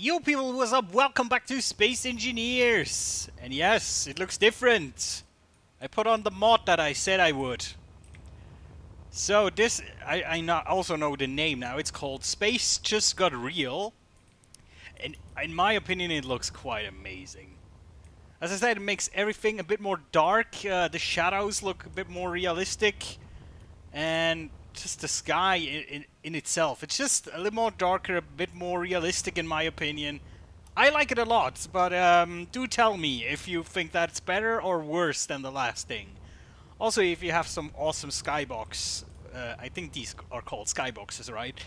Yo people, what's up? Welcome back to Space Engineers! And yes, it looks different. I put on the mod that I said I would. So this, also know the name now. It's called Space Just Got Real. And in my opinion, it looks quite amazing. As I said, it makes everything a bit more dark. The shadows look a bit more realistic. And just the sky in itself. It's just a little more darker, a bit more realistic in my opinion. I like it a lot, but do tell me if you think that's better or worse than the last thing. Also, if you have some awesome skybox, I think these are called skyboxes, right?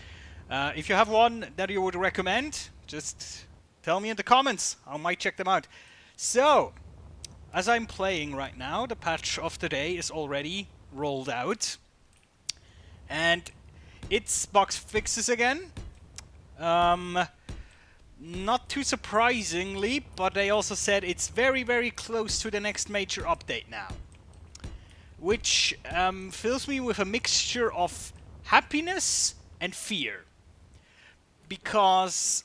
If you have one that you would recommend, just tell me in the comments. I might check them out. So, as I'm playing right now, the patch of today is already rolled out. And it's bug fixes again. Not too surprisingly, but they also said it's very, very close to the next major update now. Which fills me with a mixture of happiness and fear. Because,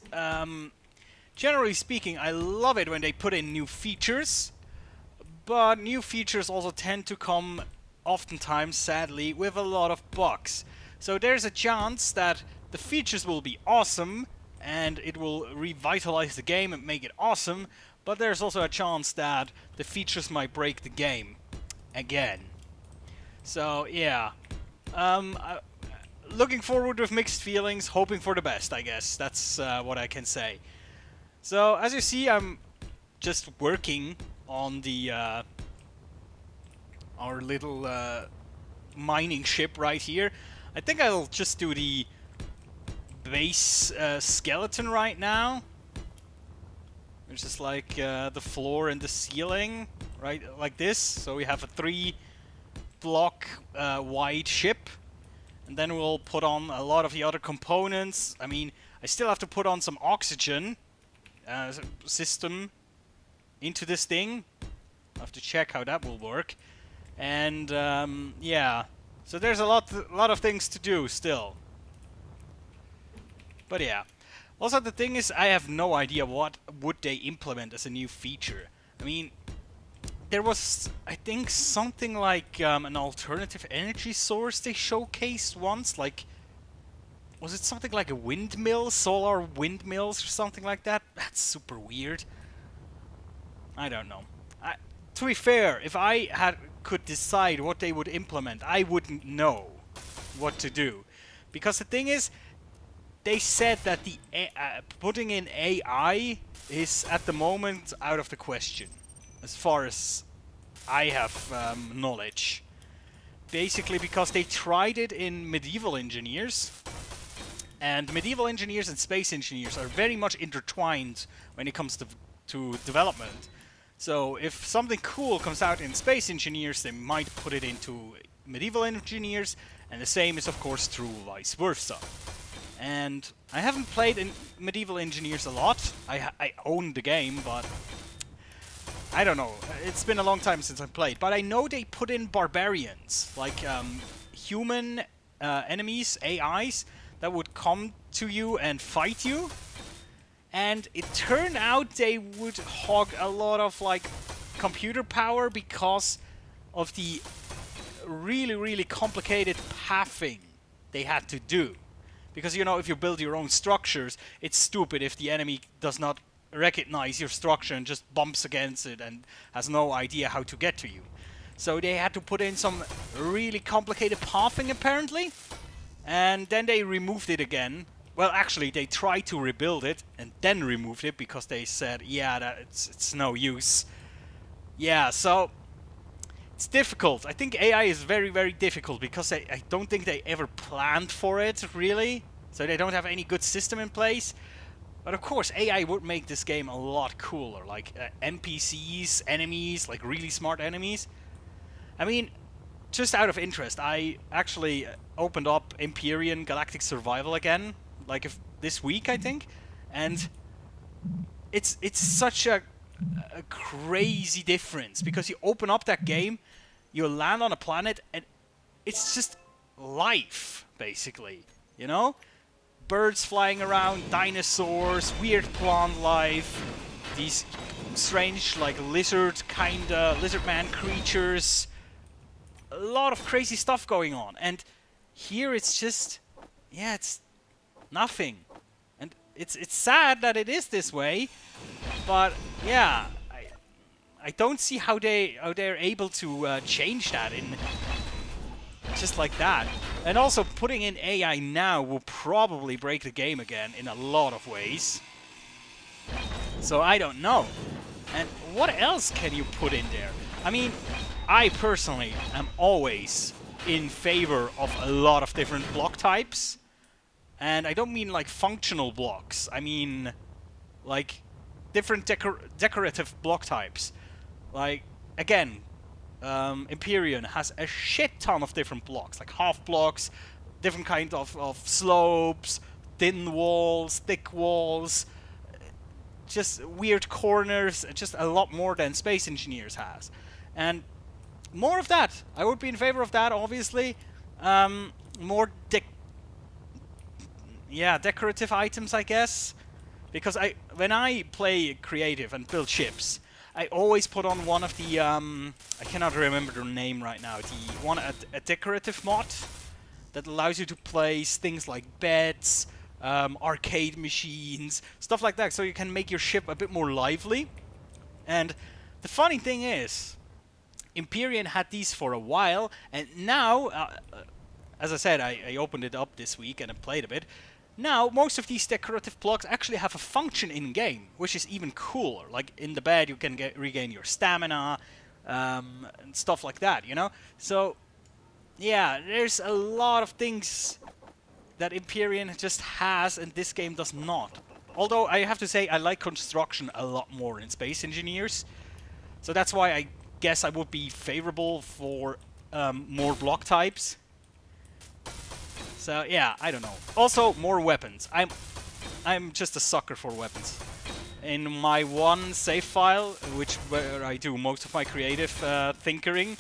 generally speaking, I love it when they put in new features. But new features also tend to come oftentimes, sadly, with a lot of bugs. So there's a chance that the features will be awesome and it will revitalize the game and make it awesome, but there's also a chance that the features might break the game again. So yeah, looking forward with mixed feelings, hoping for the best, I guess. That's what I can say. So as you see, I'm just working on the our little mining ship right here. I think I'll just do the base skeleton right now. Which is like the floor and the ceiling, right, like this. So we have a 3-block wide ship. And then we'll put on a lot of the other components. I mean, I still have to put on some oxygen system into this thing. I'll have to check how that will work. And yeah, so there's a lot of things to do still. But yeah, also the thing is, I have no idea what would they implement as a new feature. I mean, there was, I think, something like an alternative energy source they showcased once. Like, was it something like a windmill, solar windmills or something like that? That's super weird. I don't know. To be fair, if I could decide what they would implement, I wouldn't know what to do. Because the thing is, they said that the putting in AI is at the moment out of the question, as far as I have knowledge. Basically because they tried it in medieval engineers, and medieval engineers and space engineers are very much intertwined when it comes to development. So if something cool comes out in space engineers, they might put it into medieval engineers, and the same is of course true vice versa. And I haven't played in medieval engineers a lot. I own the game, but I don't know. It's been a long time since I played. But I know they put in barbarians, like human enemies, AIs, that would come to you and fight you. And it turned out they would hog a lot of like computer power because of the really, really complicated pathing they had to do. Because, you know, if you build your own structures, it's stupid if the enemy does not recognize your structure and just bumps against it and has no idea how to get to you. So they had to put in some really complicated pathing apparently. And then they removed it again. Well, actually, they tried to rebuild it and then removed it because they said, yeah, it's no use. Yeah, so it's difficult. I think AI is very, very difficult because I don't think they ever planned for it, really. So they don't have any good system in place. But of course, AI would make this game a lot cooler. Like NPCs, enemies, like really smart enemies. I mean, just out of interest, I actually opened up Empyrean Galactic Survival again. Like this week, I think, and it's such a crazy difference because you open up that game, you land on a planet, and it's just life basically, you know. birds flying around, dinosaurs, weird plant life, these strange like lizard man creatures, a lot of crazy stuff going on. And here it's just, yeah, it's nothing. And it's sad that it is this way, but yeah, I don't see how they're able to change that in just like that. And also putting in AI now will probably break the game again in a lot of ways. So I don't know. And what else can you put in there? I mean, I personally am always in favor of a lot of different block types. And I don't mean like functional blocks. I mean like different decorative block types. Like, again, Empyrean has a shit ton of different blocks, like half blocks, different kind of slopes, thin walls, thick walls, just weird corners, just a lot more than Space Engineers has. And more of that. I would be in favor of that, obviously. More decorative items, I guess. Because when I play creative and build ships, I always put on one of the, I cannot remember the name right now, a decorative mod that allows you to place things like beds, arcade machines, stuff like that, so you can make your ship a bit more lively. And the funny thing is, Empyrean had these for a while, and now, as I said, I opened it up this week and I played a bit. Now, most of these decorative blocks actually have a function in-game, which is even cooler. Like, in the bed, you can regain your stamina, and stuff like that, you know? So, yeah, there's a lot of things that Empyrean just has, and this game does not. Although, I have to say, I like construction a lot more in Space Engineers. So that's why I guess I would be favorable for more block types. So yeah, I don't know. Also, more weapons. I'm just a sucker for weapons. In my one save file, where I do most of my creative tinkering,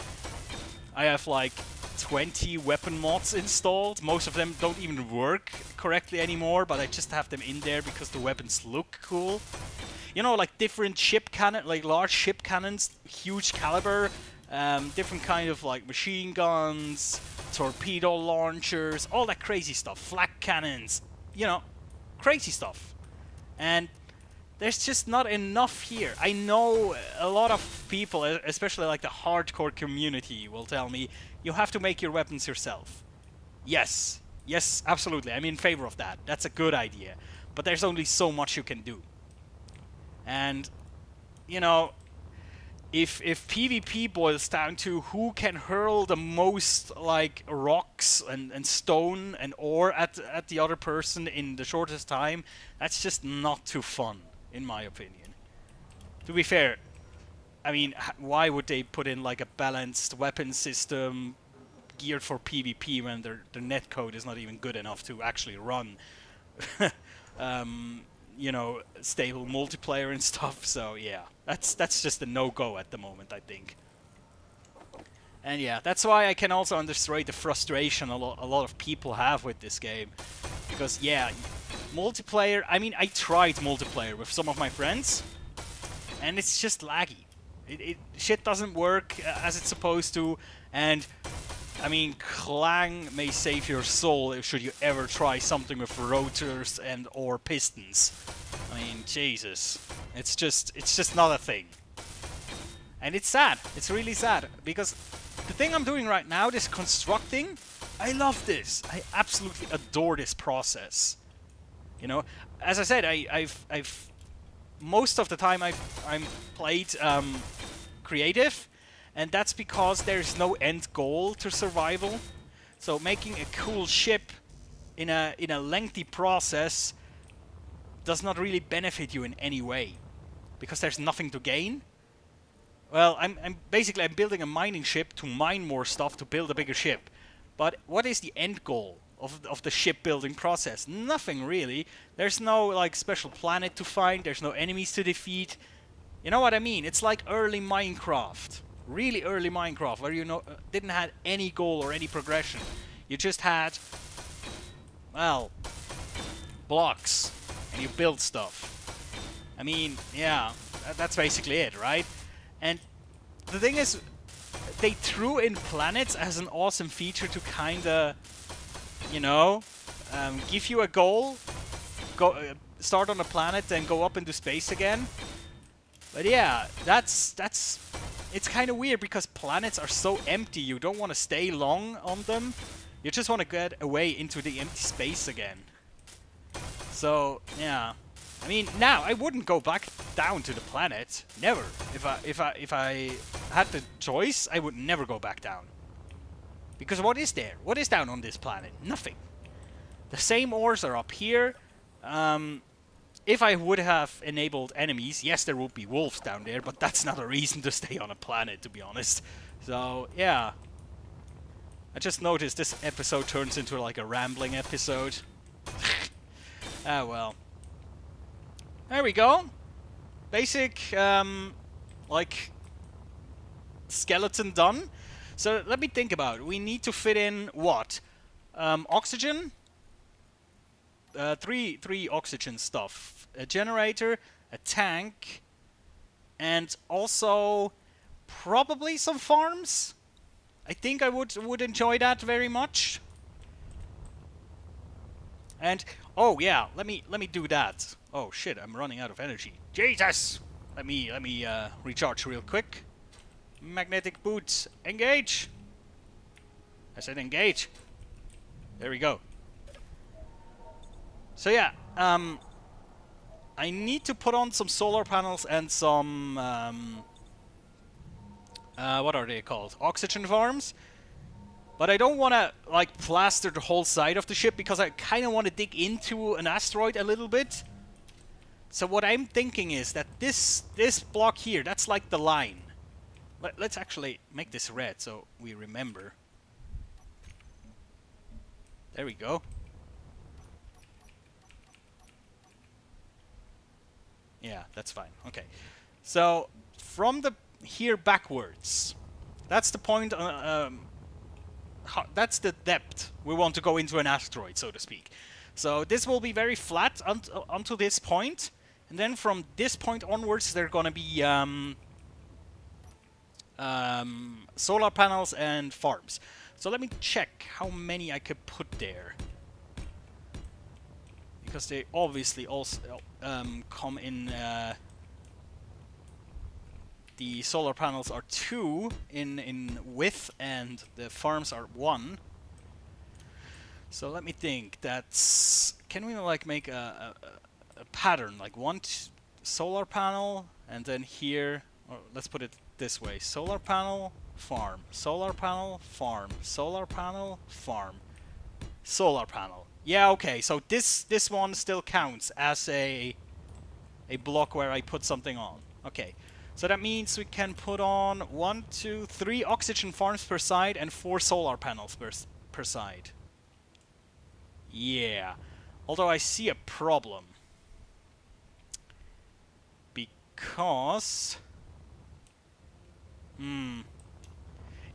I have like 20 weapon mods installed. Most of them don't even work correctly anymore, but I just have them in there because the weapons look cool. You know, like different ship cannon, like large ship cannons, huge caliber, different kind of like machine guns, torpedo launchers, all that crazy stuff, flak cannons, you know, crazy stuff. And there's just not enough here. I know a lot of people, especially like the hardcore community, will tell me, you have to make your weapons yourself. Yes, absolutely, I'm in favor of that. That's a good idea. But there's only so much you can do. And, you know, if PvP boils down to who can hurl the most like rocks and stone and ore at the other person in the shortest time, that's just not too fun, in my opinion. To be fair, I mean, why would they put in like a balanced weapon system geared for PvP when their netcode is not even good enough to actually run you know, stable multiplayer and stuff? So yeah, that's just a no-go at the moment, I think. And yeah, that's why I can also understand the frustration a lot of people have with this game. Because yeah, multiplayer, I mean, I tried multiplayer with some of my friends, and it's just laggy. Shit doesn't work as it's supposed to, and I mean, Clang may save your soul should you ever try something with rotors and or pistons. I mean, Jesus, it's just not a thing. And it's sad. It's really sad, because the thing I'm doing right now, this constructing, I love this. I absolutely adore this process. You know, as I said, I've most of the time I'm played creative. And that's because there's no end goal to survival. So making a cool ship in a lengthy process does not really benefit you in any way, because there's nothing to gain. Well, I'm building a mining ship to mine more stuff to build a bigger ship. But what is the end goal of the shipbuilding process? Nothing really. There's no like special planet to find. There's no enemies to defeat. You know what I mean? It's like early Minecraft. Really early Minecraft, where you didn't have any goal or any progression. You just had, well, blocks and you build stuff. I mean, yeah, that's basically it, right? And the thing is, they threw in planets as an awesome feature to kinda, you know, give you a goal, go start on a planet, then go up into space again. But yeah, it's kind of weird because planets are so empty. You don't want to stay long on them. You just want to get away into the empty space again. So yeah, I mean, now I wouldn't go back down to the planet. Never. If I had the choice, I would never go back down. Because what is there? What is down on this planet? Nothing. The same ores are up here. If I would have enabled enemies, yes, there would be wolves down there, but that's not a reason to stay on a planet, to be honest. So, yeah. I just noticed this episode turns into like a rambling episode. Ah, well. There we go. Basic, like, skeleton done. So, let me think about it. We need to fit in what? Oxygen? Three oxygen stuff. A generator, a tank, and also probably some farms. I think I would enjoy that very much. And oh yeah, let me do that. Oh shit, I'm running out of energy. Jesus! Let me recharge real quick. Magnetic boots, engage. I said engage. There we go. So yeah, I need to put on some solar panels and some, what are they called? Oxygen farms. But I don't want to, like, plaster the whole side of the ship because I kind of want to dig into an asteroid a little bit. So what I'm thinking is that this block here, that's like the line. Let's actually make this red so we remember. There we go. Yeah, that's fine. Okay. So, from the here backwards, that's the point, that's the depth we want to go into an asteroid, so to speak. So, this will be very flat until this point, and then from this point onwards, there are gonna be solar panels and farms. So, let me check how many I could put there. Because they obviously also come in. The solar panels are 2 in width, and the farms are 1. So let me think. That's, can we like make a pattern like one solar panel, and then here, or let's put it this way: solar panel, farm, solar panel, farm, solar panel, farm, solar panel. Yeah, okay, so this one still counts as a block where I put something on. Okay, so that means we can put on 1, 2, 3 oxygen farms per side and 4 solar panels per side. Yeah, although I see a problem. Because...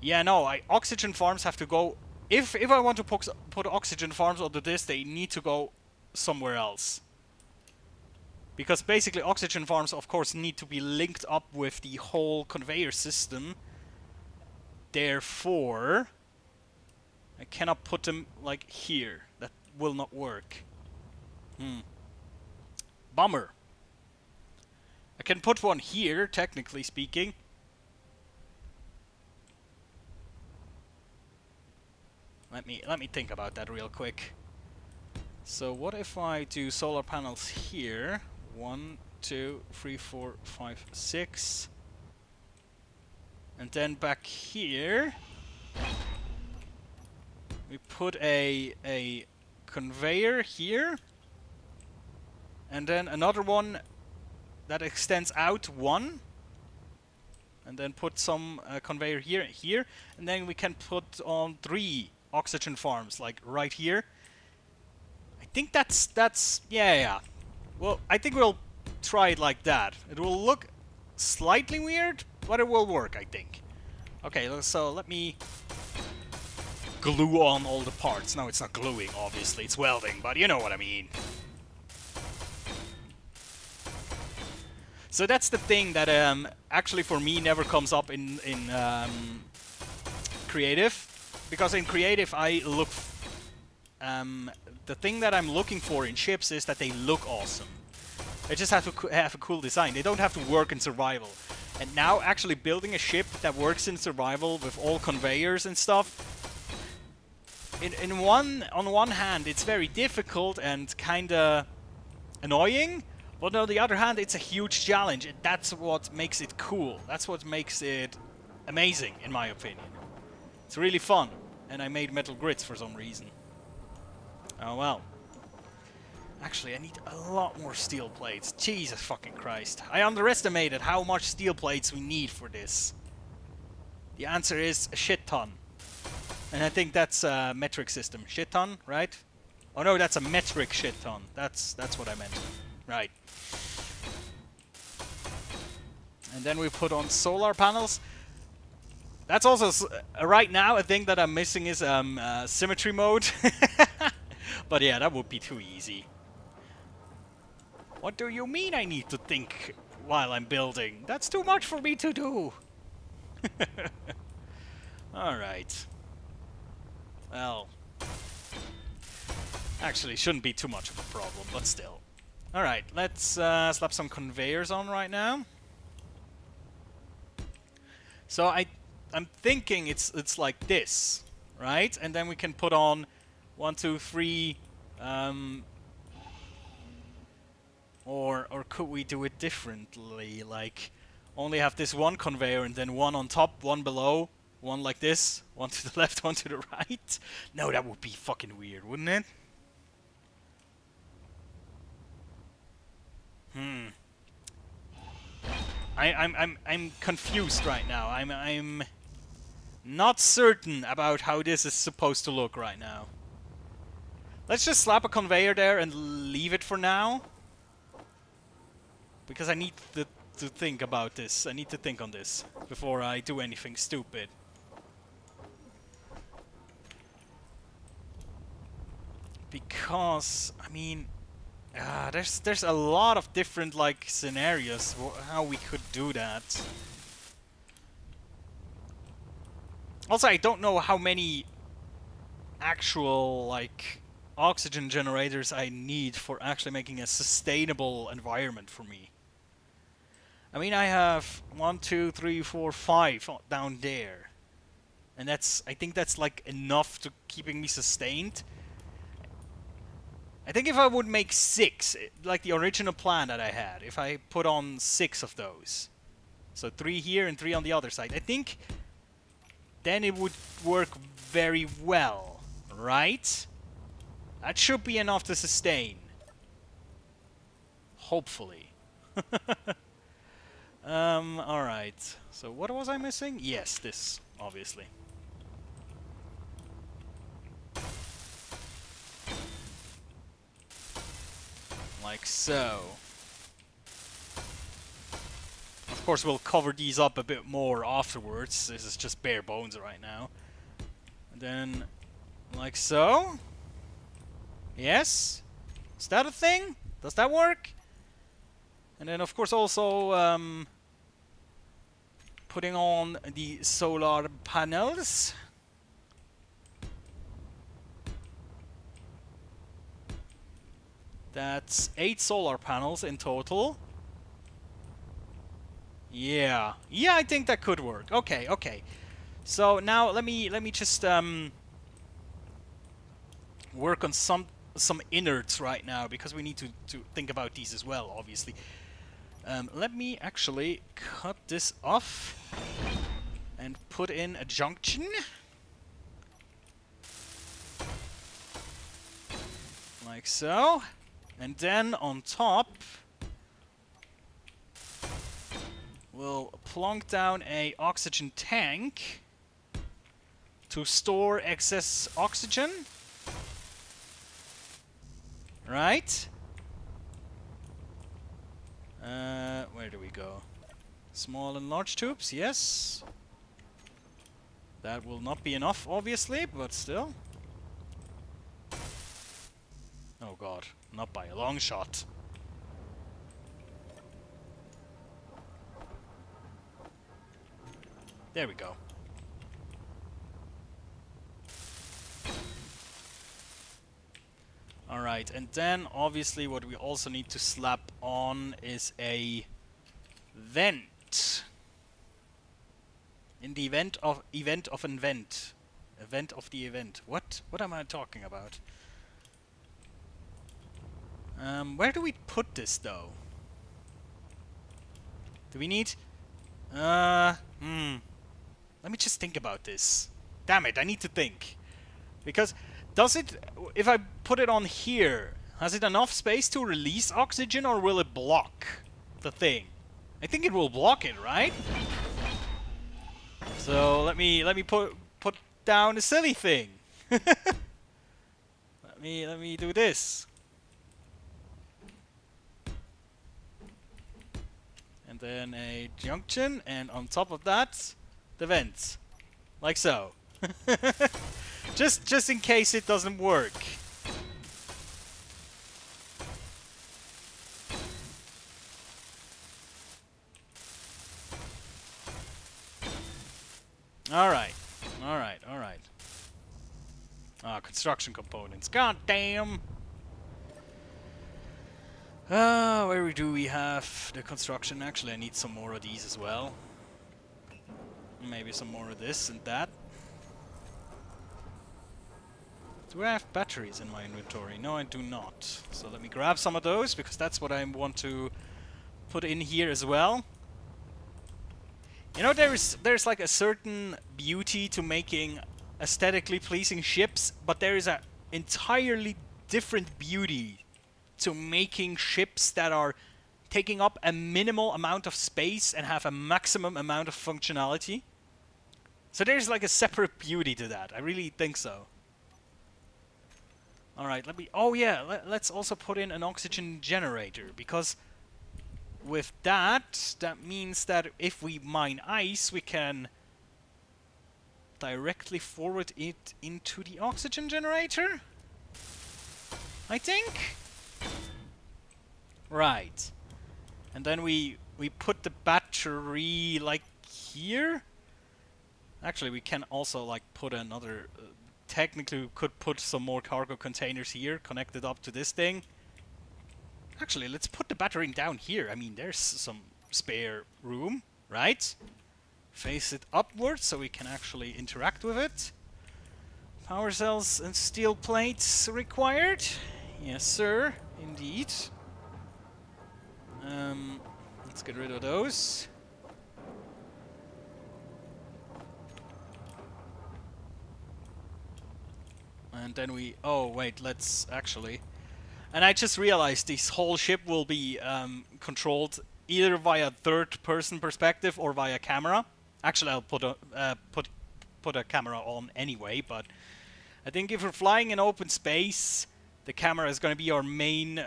yeah, no, oxygen farms have to go... If I want to put oxygen farms onto this, they need to go somewhere else. Because basically oxygen farms, of course, need to be linked up with the whole conveyor system. Therefore, I cannot put them, like, here. That will not work. Bummer. I can put one here, technically speaking. Let me think about that real quick. So what if I do solar panels here? 1, 2, 3, 4, 5, 6. And then back here we put a conveyor here. And then another one that extends out 1. And then put some conveyor here, and then we can put on 3 oxygen farms, like right here. I think that's yeah. Well, I think we'll try it like that. It will look slightly weird, but it will work, I think. Okay, so let me glue on all the parts. No, it's not gluing, obviously. It's welding, but you know what I mean. So that's the thing that actually for me never comes up in creative, because in creative I look the thing that I'm looking for in ships is that they look awesome. They just have to have a cool design. They don't have to work in survival. And now actually building a ship that works in survival with all conveyors and stuff, on one hand it's very difficult and kinda annoying, but on the other hand it's a huge challenge, and that's what makes it cool. That's what makes it amazing, in my opinion. It's really fun, and I made metal grids for some reason. Oh well. Actually, I need a lot more steel plates. Jesus fucking Christ. I underestimated how much steel plates we need for this. The answer is a shit ton. And I think that's a metric system. Shit ton, right? Oh no, that's a metric shit ton. That's what I meant. Right. And then we put on solar panels. That's also, right now, a thing that I'm missing is symmetry mode. But yeah, that would be too easy. What do you mean I need to think while I'm building? That's too much for me to do. Alright. Well. Actually, shouldn't be too much of a problem, but still. Alright, let's slap some conveyors on right now. So I'm thinking it's like this, right? And then we can put on 1, 2, 3... Or could we do it differently? Like, only have this one conveyor and then one on top, one below, one like this, one to the left, one to the right? No, that would be fucking weird, wouldn't it? I'm confused right now. I'm not certain about how this is supposed to look right now. Let's just slap a conveyor there and leave it for now. Because I need to think about this. I need to think on this before I do anything stupid. Because, I mean, there's a lot of different, like, scenarios how we could do that. Also, I don't know how many actual, like, oxygen generators I need for actually making a sustainable environment for me. I mean, I have 1, 2, 3, 4, 5 down there. And I think that's like enough to keeping me sustained. I think if I would make 6, like the original plan that I had, if I put on 6 of those, so 3 here and 3 on the other side, I think then it would work very well, right? That should be enough to sustain. Hopefully. Alright. So what was I missing? Yes, this, obviously. Like so. Of course, we'll cover these up a bit more afterwards. This is just bare bones right now. And then, like so. Yes? Is that a thing? Does that work? And then, of course, also putting on the solar panels. That's 8 solar panels in total. Yeah. Yeah, I think that could work. Okay, okay. So now let me just work on some innards right now, because we need to think about these as well, obviously. Let me actually cut this off and put in a junction. Like so. And then on top, we'll plonk down a oxygen tank to store excess oxygen. Right? Where do we go? Small and large tubes, yes. That will not be enough, obviously, but still. Oh god, not by a long shot. There we go. Alright, and then obviously what we also need to slap on is a vent. In the event of an event. Event of the event. What am I talking about? Where do we put this though? Do we need... Let me just think about this. Damn it, I need to think. Because, does it... If I put it on here, has it enough space to release oxygen, or will it block the thing? I think it will block it, right? So, let me put down a silly thing. let me do this. And then a junction, and on top of that, the vents. Like so. just in case it doesn't work. Alright. Construction components. God damn! Where do we have the construction? Actually, I need some more of these as well. Maybe some more of this and that. Do I have batteries in my inventory? No, I do not. So let me grab some of those, because that's what I want to put in here as well. You know, there's like a certain beauty to making aesthetically pleasing ships, but there is an entirely different beauty to making ships that are taking up a minimal amount of space and have a maximum amount of functionality. So there's like a separate beauty to that. I really think so. Alright, let's also put in an oxygen generator, because with that means that if we mine ice, we can directly forward it into the oxygen generator, I think. Right. And then we put the battery like here. Actually, we can also like put another... technically, we could put some more cargo containers here, connected up to this thing. Actually, let's put the battery down here. I mean, there's some spare room, right? Face it upwards so we can actually interact with it. Power cells and steel plates required. Yes, sir. Indeed. Let's get rid of those. And then we... oh, wait, let's actually... And I just realized this whole ship will be controlled either via third-person perspective or via camera. Actually, I'll put a camera on anyway, but I think if we're flying in open space, the camera is going to be our main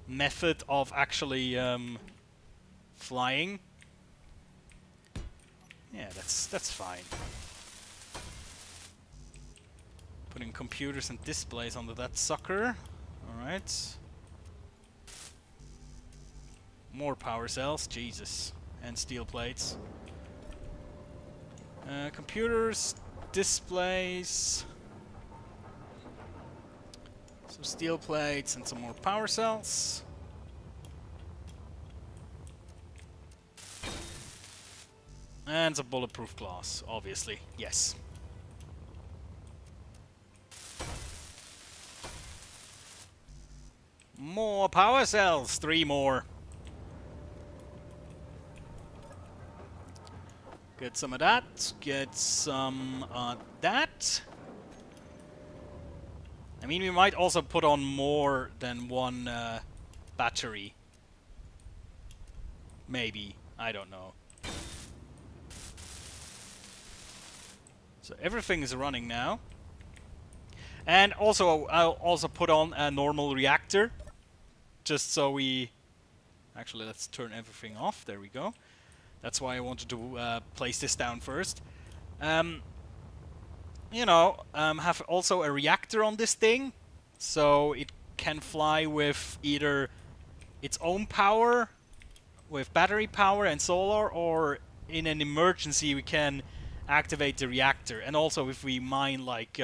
method of actually flying. Yeah, that's fine. Putting computers and displays onto that sucker. Alright. More power cells, Jesus. And steel plates. Computers, displays. Some steel plates and some more power cells. And some bulletproof glass, obviously. Yes. More power cells! 3 more. Get some of that. Get some of that. I mean, we might also put on more than one battery. Maybe. I don't know. So everything is running now. And also, I'll also put on a normal reactor. Just so we... Actually, let's turn everything off. There we go. That's why I wanted to place this down first. You know, have also a reactor on this thing. So it can fly with either its own power, with battery power and solar, or in an emergency we can activate the reactor, and also if we mine like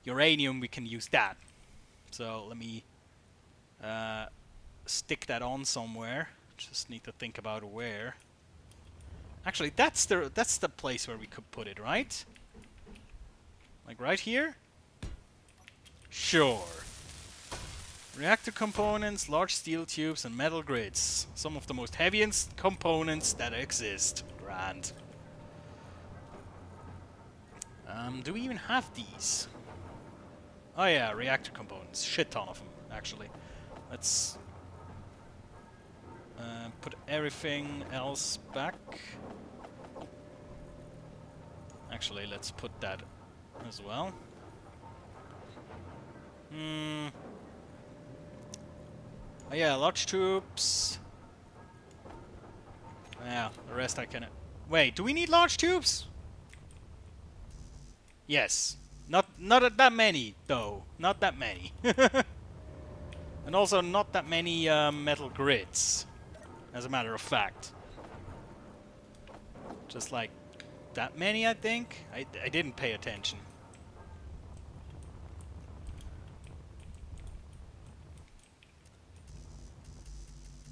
uranium, we can use that. So let me stick that on somewhere. Just need to think about where. Actually, that's the place where we could put it, right? Like right here? Sure. Reactor components, large steel tubes, and metal grids. Some of the most heaviest components that exist. Grand. Do we even have these? Oh yeah, reactor components. Shit ton of them, actually. Let's put everything else back. Actually, let's put that as well. Oh yeah, large tubes. Yeah, the rest I can... Wait, do we need large tubes? Yes. Not that many, though. Not that many. And also not that many metal grids, as a matter of fact. Just like that many, I think. I didn't pay attention.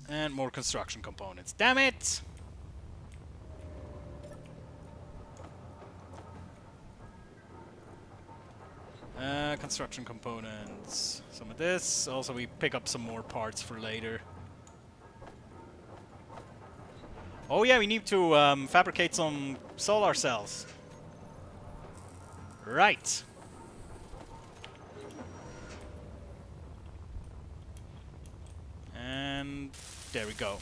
And more construction components. Damn it! Construction components. Some of this. Also, we pick up some more parts for later. Oh yeah, we need to fabricate some solar cells. Right. And there we go.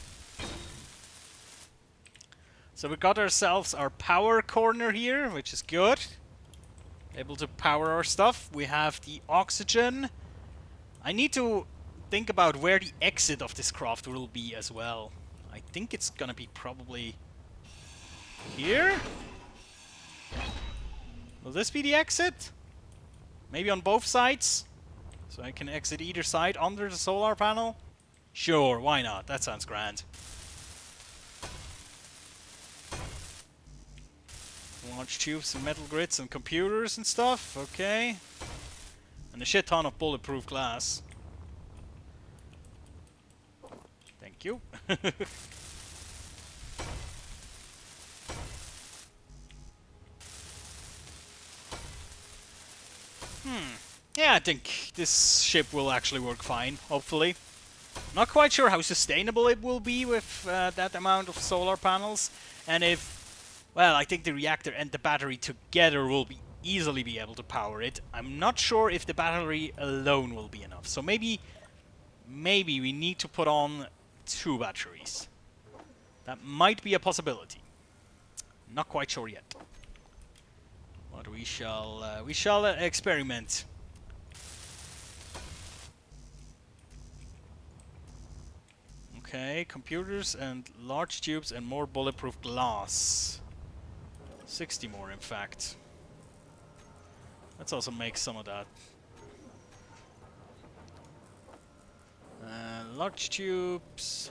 So we got ourselves our power corner here, which is good. Able to power our stuff. We have the oxygen. I need to think about where the exit of this craft will be as well. I think it's gonna be probably here? Will this be the exit? Maybe on both sides? So I can exit either side under the solar panel? Sure, why not? That sounds grand. Large tubes and metal grids and computers and stuff, okay. And a shit ton of bulletproof glass. Thank you. Yeah, I think this ship will actually work fine, hopefully. Not quite sure how sustainable it will be with that amount of solar panels, and if... Well, I think the reactor and the battery together will easily be able to power it. I'm not sure if the battery alone will be enough. So maybe we need to put on 2 batteries. That might be a possibility. Not quite sure yet. But we shall experiment. Okay, computers and large tubes and more bulletproof glass. 60 more, in fact. Let's also make some of that. Large tubes.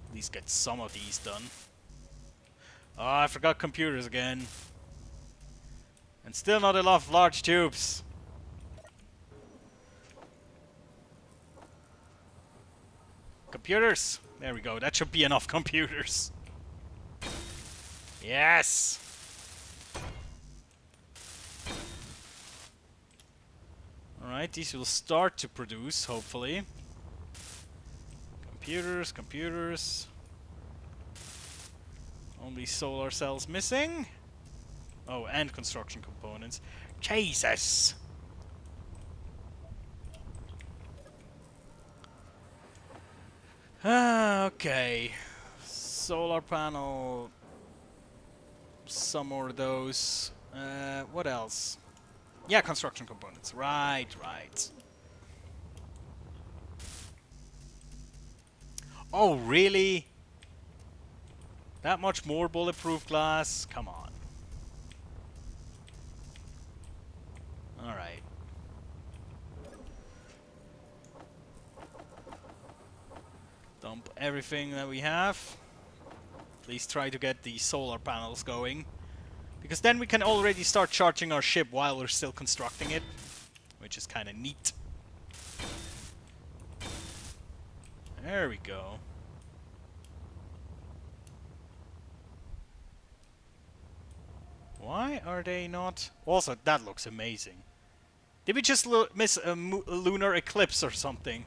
At least get some of these done. Oh, I forgot computers again. And still not enough large tubes. Computers! There we go, that should be enough computers. Yes! Alright, these will start to produce, hopefully. Computers. Only solar cells missing. Oh, and construction components. Jesus! Okay. Solar panel. Some more of those. What else? Yeah, construction components. Right. Oh, really? That much more bulletproof glass? Come on. Alright. Dump everything that we have. At least try to get the solar panels going. Because then we can already start charging our ship while we're still constructing it. Which is kind of neat. There we go. Why are they not... Also, that looks amazing. Did we just miss a lunar eclipse or something?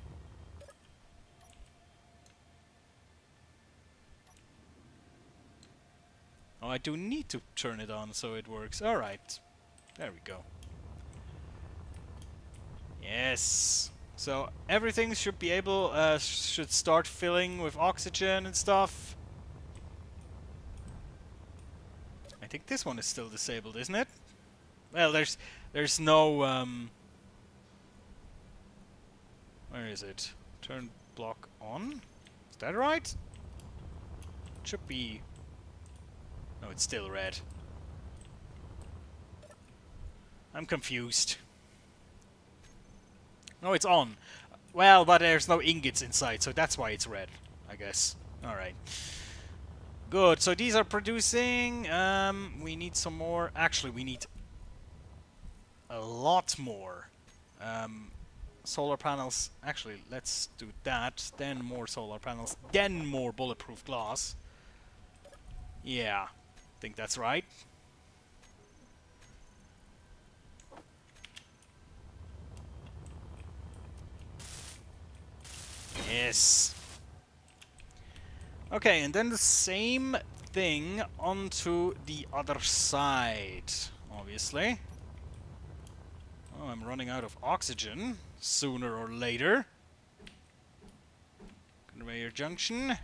Oh, I do need to turn it on so it works. Alright. There we go. Yes. So, everything should be able... should start filling with oxygen and stuff. I think this one is still disabled, isn't it? Well, there's no where is it? Turn block on? Is that right? It should be. No, it's still red. I'm confused. No, it's on. Well, but there's no ingots inside, so that's why it's red, I guess. Alright. Good, so these are producing. We need some more. Actually, we need a lot more solar panels. Actually, let's do that. Then more solar panels. Then more bulletproof glass. Yeah, I think that's right. Yes. Okay, and then the same thing onto the other side, obviously. Oh, I'm running out of oxygen sooner or later. Conveyor Junction.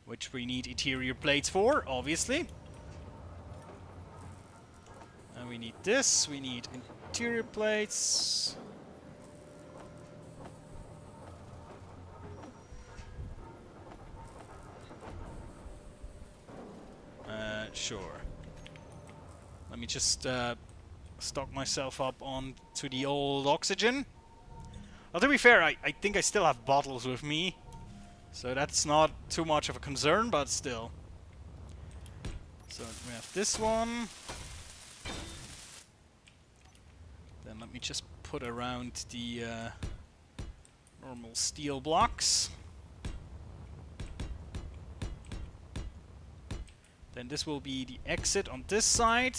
Which we need interior plates for, obviously. And we need this, we need interior plates. Sure. Let me just stock myself up on to the old oxygen. Well, to be fair, I think I still have bottles with me. So that's not too much of a concern, but still. So we have this one. Then let me just put around the normal steel blocks. Then this will be the exit on this side.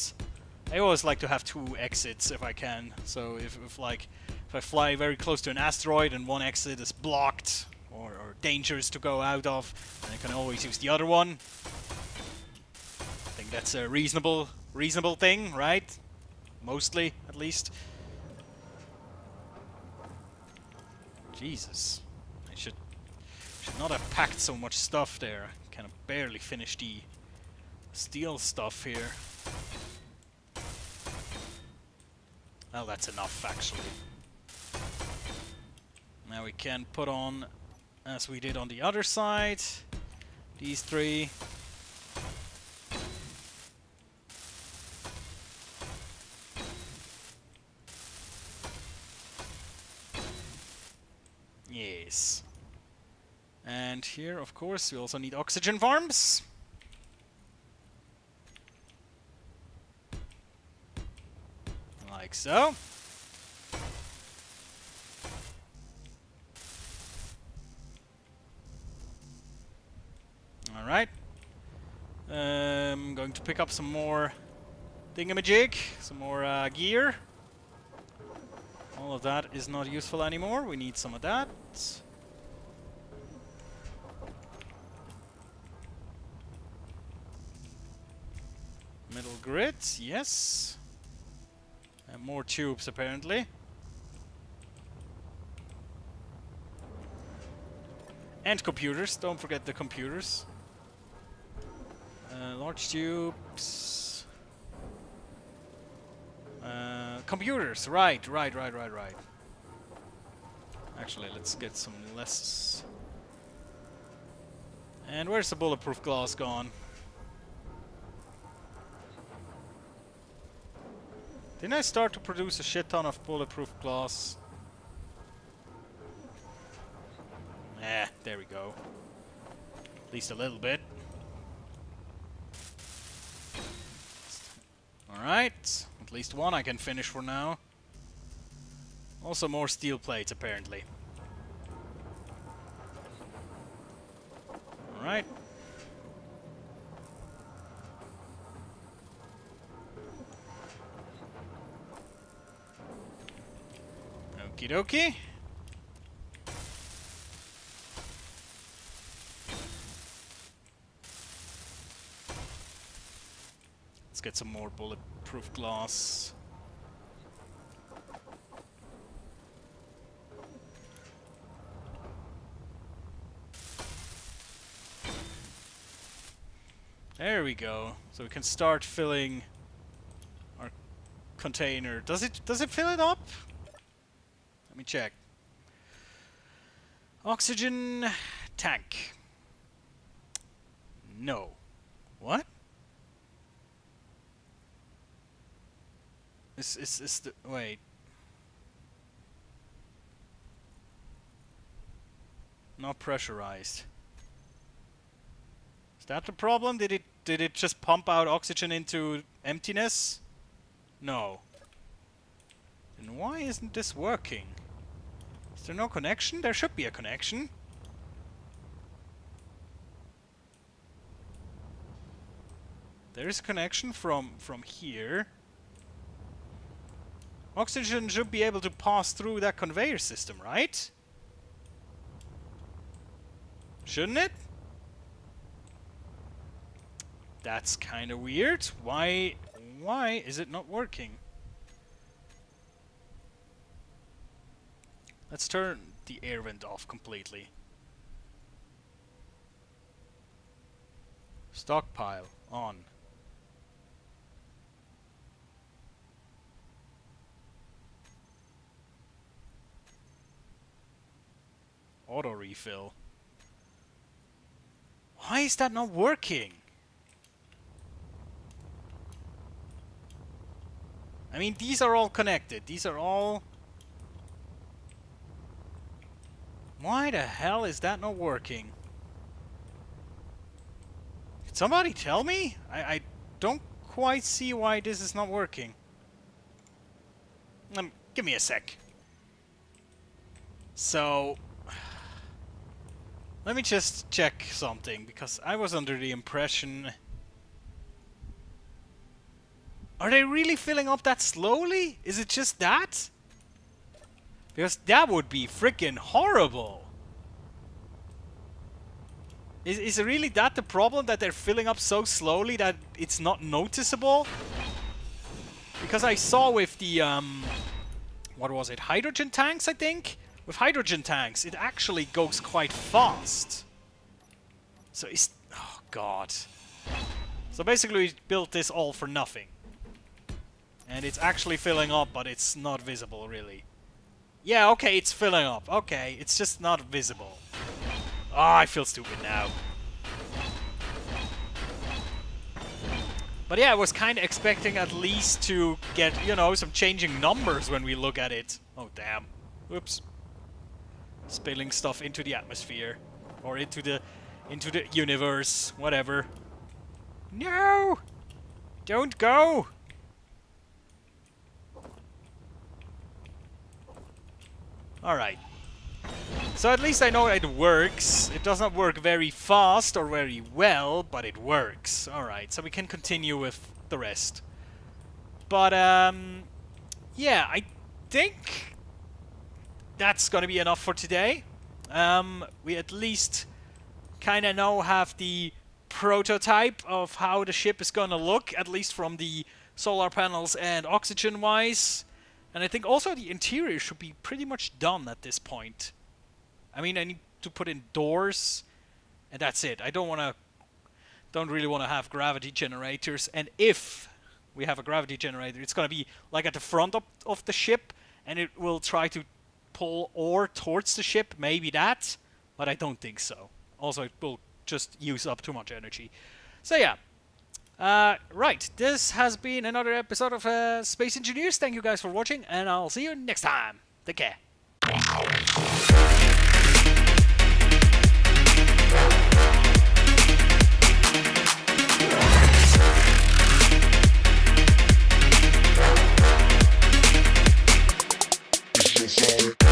I always like to have two exits if I can. So if I fly very close to an asteroid and one exit is blocked or dangerous to go out of, then I can always use the other one. I think that's a reasonable thing, right? Mostly, at least. Jesus. I should not have packed so much stuff there. I kind of barely finished the steel stuff here. Well, that's enough, actually. Now we can put on, as we did on the other side, these three. Yes. And here, of course, we also need oxygen farms. Like so. Alright. I'm going to pick up some more thingamajig, some more gear. All of that is not useful anymore. We need some of that. Metal grid, yes. And more tubes, apparently. And computers, don't forget the computers. Large tubes. Computers, right. Actually, let's get some less. And where's the bulletproof glass gone? Didn't I start to produce a shit ton of bulletproof glass? There we go. At least a little bit. Alright. At least one I can finish for now. Also more steel plates, apparently. Alright. Okie dokie. Let's get some more bulletproof glass. There we go. So we can start filling our container. Does it fill it up? Let me check. Oxygen tank. No. What? Is the wait. Not pressurized. Is that the problem? Did it just pump out oxygen into emptiness? No. Then why isn't this working? Is there no connection? There should be a connection. There is a connection from here. Oxygen should be able to pass through that conveyor system, right? Shouldn't it? That's kind of weird. Why is it not working? Let's turn the air vent off completely. Stockpile on. Auto refill. Why is that not working? I mean, these are all connected. These are all... Why the hell is that not working? Can somebody tell me? I don't quite see why this is not working. Give me a sec. So... Let me just check something, because I was under the impression... Are they really filling up that slowly? Is it just that? Because that would be freaking horrible. Is it really that the problem, that they're filling up so slowly that it's not noticeable? Because I saw with the, what was it, hydrogen tanks, I think? With hydrogen tanks, it actually goes quite fast. So it's... Oh, God. So basically we built this all for nothing. And it's actually filling up, but it's not visible, really. Yeah, okay, it's filling up. Okay, it's just not visible. Oh, I feel stupid now. But yeah, I was kind of expecting at least to get, you know, some changing numbers when we look at it. Oh, damn. Oops. Spilling stuff into the atmosphere. Or into the universe. Whatever. No! Don't go! Alright. So at least I know it works. It does not work very fast or very well, but it works. Alright, so we can continue with the rest. But, yeah, I think that's gonna be enough for today. We at least kind of have the prototype of how the ship is gonna look, at least from the solar panels and oxygen-wise. And I think also the interior should be pretty much done at this point. I mean, I need to put in doors, and that's it. I don't really want to have gravity generators. And if we have a gravity generator, it's going to be like at the front of the ship, and it will try to pull ore towards the ship. Maybe that, but I don't think so. Also, it will just use up too much energy. So yeah. Right, this has been another episode of Space Engineers. Thank you guys for watching, and I'll see you next time. Take care. Junction.